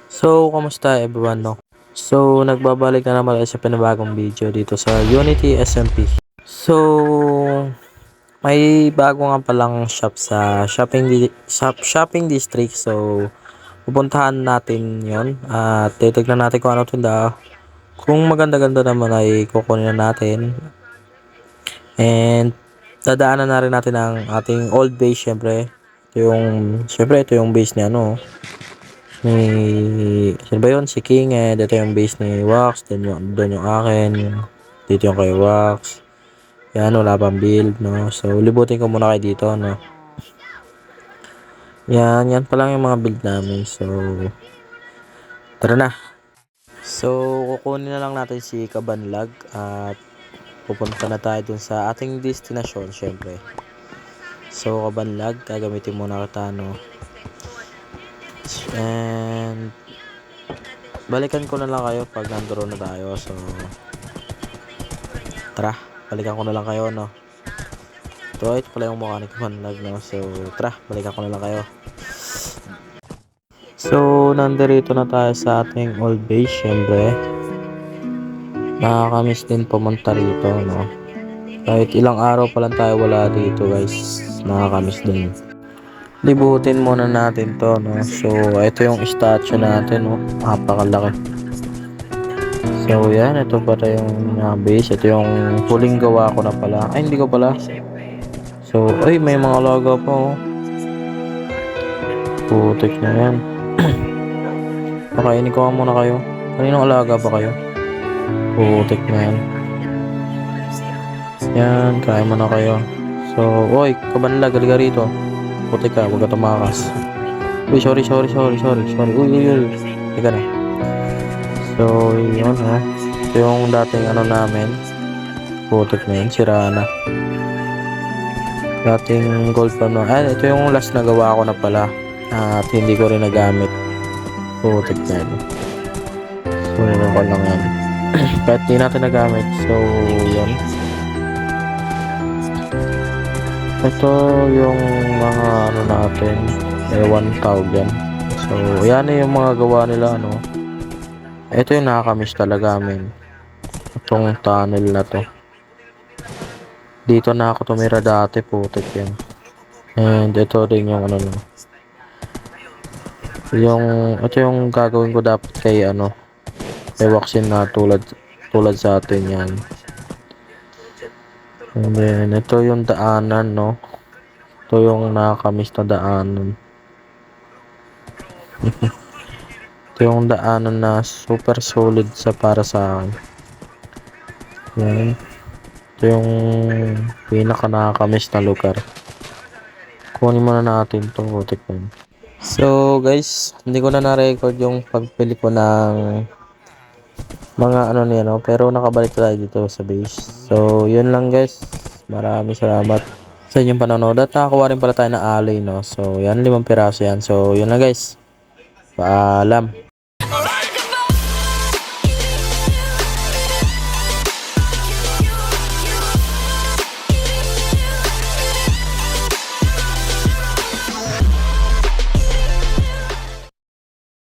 So, kamusta everyone, no? So, nagbabalik na naman tayo sa panibagong video dito sa Unity SMP. So, may bago nga palang shop sa shopping district. So, pupuntahan natin 'yon at titignan natin kung ano tinda. Kung maganda-ganda naman ay kukunin na natin. And dadaanan na rin natin ang ating old base syempre. Ito yung base ni sino ba yun? Si King, and ito yung base ni Wax, doon yung akin, dito yung kay Wax. Yan, wala pang build, no? So, libutin ko muna kayo dito, no? Yan pa lang yung mga build namin. So, tara na. So, kukunin na lang natin si Kabanlag at pupunta na tayo dun sa ating destination, syempre. So, Kabanlag, gagamitin muna kita, no? And balikan ko na lang kayo pag nandoon na tayo. So, tara, balikan ko na lang kayo, no? Ito pala yung mukha ni Kabanlag, no? So, tara, balikan ko na lang kayo. So, nandito na tayo sa ating old base, syempre. Nakakamiss din pumunta rito, no? Kahit ilang araw pa lang tayo wala dito, guys. Nakakamiss din. Libutin muna natin to, no? So, ito yung statue natin, no? Napakalaki. So, yan. Ito pa yung base. Ito yung huling gawa ko na pala. Ay, hindi ko pala. So, ay, may mga alaga pa, oh. Putik na yan. Pakainin ko muna kayo. Kaninong alaga ba kayo? Putik na yan. Yan, kain mo na kayo. So, oy, Kabanlag, galiga rito. Putik ka, huwag ka tumakas. Uy, sorry. Uy. Teka na. So, yun, ha. Ito yung dating namin. Putik na yun, sira na. Dating gold pa, no. Ito yung last na gawa ko na pala. At hindi ko rin nagamit. Putik na yun. So, yun ko lang yan. Kahit di natin nagamit. So, yun. Ito yung mga natin. Ewan tawag yan. So, yan yung mga gawa nila, no. Ito yung nakakamiss talaga amin. Itong tunnel na to. Dito na ako tumira dati, putik yan. And ito rin yung no. Ito yung gagawin ko dapat kay kay Waxin na tulad sa atin yan. And then, ito yung daanan, no. Ito yung nakakamiss na daanan. Ito yung daanan na super solid para sa akin. Yan. Ito yung pinaka nakakamiss na lugar. Kunin muna natin ito. So, guys, hindi ko na na-record yung pagpili ko ng mga niya, no? Pero nakabalik tayo dito sa base. So, yun lang, guys. Maraming salamat sa inyong panonood. At nakakuha rin pala tayo na alloy, no? So, yan, 5 piraso yan. So, yun lang, guys. Paalam.